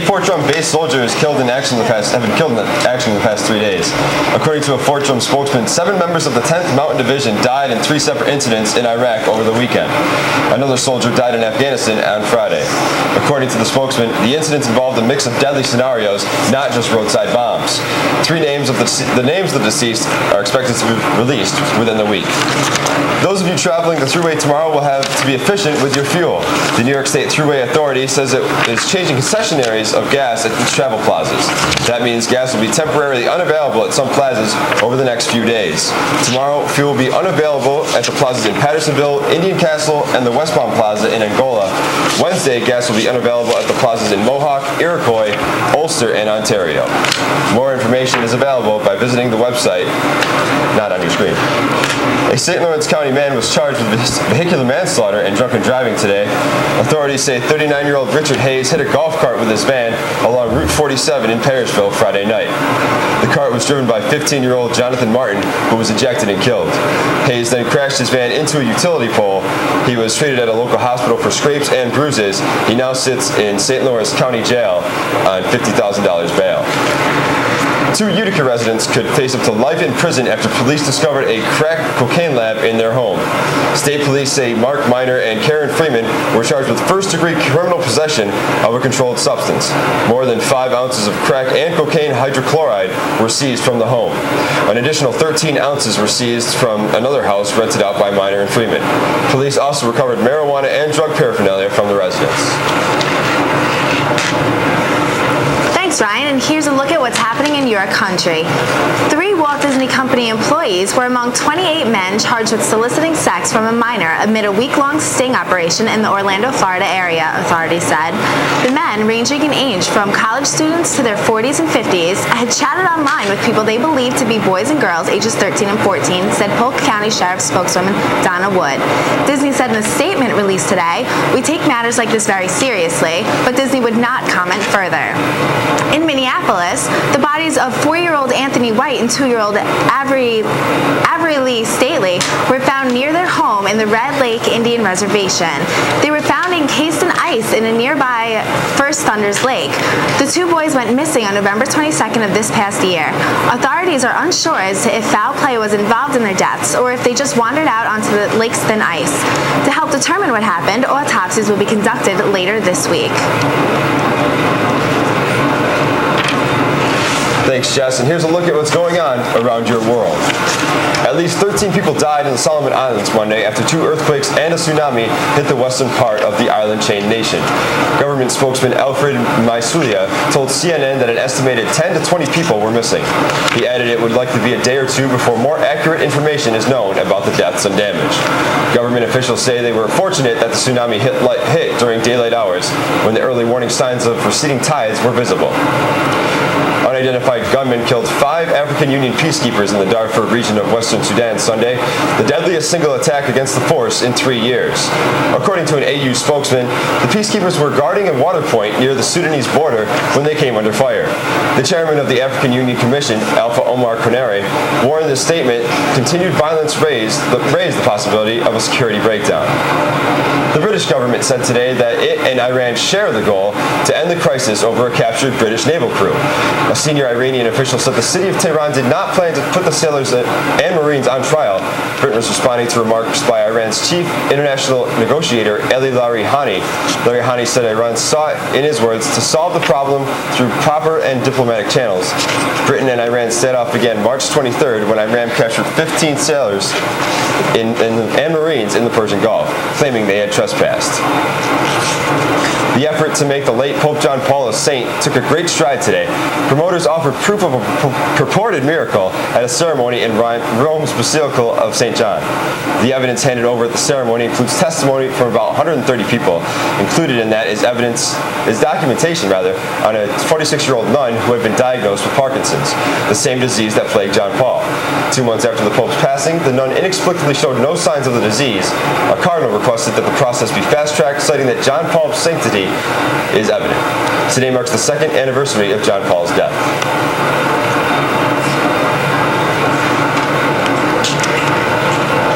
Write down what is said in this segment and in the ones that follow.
Fort Drum-based soldiers have been killed in action in the past 3 days. According to a Fort Drum spokesman, 7 members of the 10th Mountain Division died in 3 separate incidents in Iraq over the weekend. Another soldier died in Afghanistan on Friday. According to the spokesman, the incidents involved a mix of deadly scenarios, not just roadside bombs. The names of the deceased are expected to be released within the week. Those of you traveling the Thruway tomorrow will have to be efficient with your fuel. The New York State Thruway Authority says it is changing concessionaires of gas at its travel plazas. That means gas will be temporarily unavailable at some plazas over the next few days. Tomorrow, fuel will be unavailable at the plazas in Pattersonville, Indian Castle, and the West Palm Plaza in Angola. Wednesday, gas will be unavailable at the plazas in Mohawk, Iroquois, Ulster, and Ontario. More information is available by visiting the website, not on your screen. A St. Lawrence County man was charged with vehicular manslaughter and drunken driving today. Authorities say 39-year-old Richard Hayes hit a golf cart with his van along Route 47 in Parrishville Friday night. The cart was driven by 15-year-old Jonathan Martin, who was ejected and killed. Hayes then crashed his van into a utility pole. He was treated at a local hospital for scrapes and bruises. He now sits in St. Lawrence County Jail on $50,000 bail. 2 Utica residents could face up to life in prison after police discovered a crack cocaine lab in their home. State police say Mark Miner and Karen Freeman were charged with first-degree criminal possession of a controlled substance. More than 5 ounces of crack and cocaine hydrochloride were seized from the home. An additional 13 ounces were seized from another house rented out by Miner and Freeman. Police also recovered marijuana and drug paraphernalia from the residents. Thanks, Ryan, and here's a look at what's happening in your country. 3 Walt Disney Company employees were among 28 men charged with soliciting sex from a minor amid a week-long sting operation in the Orlando, Florida area, authorities said. The men, ranging in age from college students to their 40s and 50s, had chatted online with people they believed to be boys and girls ages 13 and 14, said Polk County Sheriff's spokeswoman Donna Wood. Disney said in a statement released today, "We take matters like this very seriously," but Disney would not comment further. In Minneapolis, the bodies of 4-year-old Anthony White and 2-year-old Avery Lee Stately were found near their home in the Red Lake Indian Reservation. They were found encased in ice in a nearby First Thunders Lake. The 2 boys went missing on November 22nd of this past year. Authorities are unsure as to if foul play was involved in their deaths or if they just wandered out onto the lake's thin ice. To help determine what happened, autopsies will be conducted later this week. Thanks, Jess. And here's a look at what's going on around your world. At least 13 people died in the Solomon Islands Monday after 2 earthquakes and a tsunami hit the western part of the island-chain nation. Government spokesman Alfred Maisulia told CNN that an estimated 10 to 20 people were missing. He added it would likely be a day or 2 before more accurate information is known about the deaths and damage. Government officials say they were fortunate that the tsunami hit during daylight hours when the early warning signs of receding tides were visible. Unidentified gunmen killed 5 African Union peacekeepers in the Darfur region of Western Sudan Sunday, the deadliest single attack against the force in 3 years. According to an AU spokesman, the peacekeepers were guarding a water point near the Sudanese border when they came under fire. The chairman of the African Union Commission, Alpha Omar Konare, warned in the statement continued violence raised the possibility of a security breakdown. The British government said today that it and Iran share the goal to end the crisis over a captured British naval crew. A senior Iranian official said the city of Tehran did not plan to put the sailors and Marines on trial. Britain was responding to remarks by Iran's chief international negotiator, Ali Larihani. Larihani said Iran sought, in his words, to solve the problem through proper and diplomatic channels. Britain and Iran standoff began March 23rd when Iran captured 15 sailors and Marines in the Persian Gulf, claiming they had trespassed. The effort to make the late Pope John Paul a saint took a great stride today. Promoters offered proof of a purported miracle at a ceremony in Rome's Basilica of St. John. The evidence handed over at the ceremony includes testimony from about 130 people. Included in that is documentation on a 46-year-old nun who had been diagnosed with Parkinson's, the same disease that plagued John Paul. 2 months after the Pope's passing, the nun inexplicably showed no signs of the disease. A cardinal requested that the process be fast-tracked, citing that John Paul's sanctity is evident. Today marks the 2nd anniversary of John Paul's death.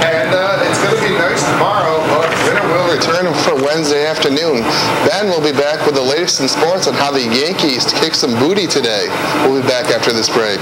And it's going to be nice tomorrow, but winter will return for Wednesday afternoon. afternoon. Ben will be back with the latest in sports on how the Yankees kicked some booty today. We'll be back after this break.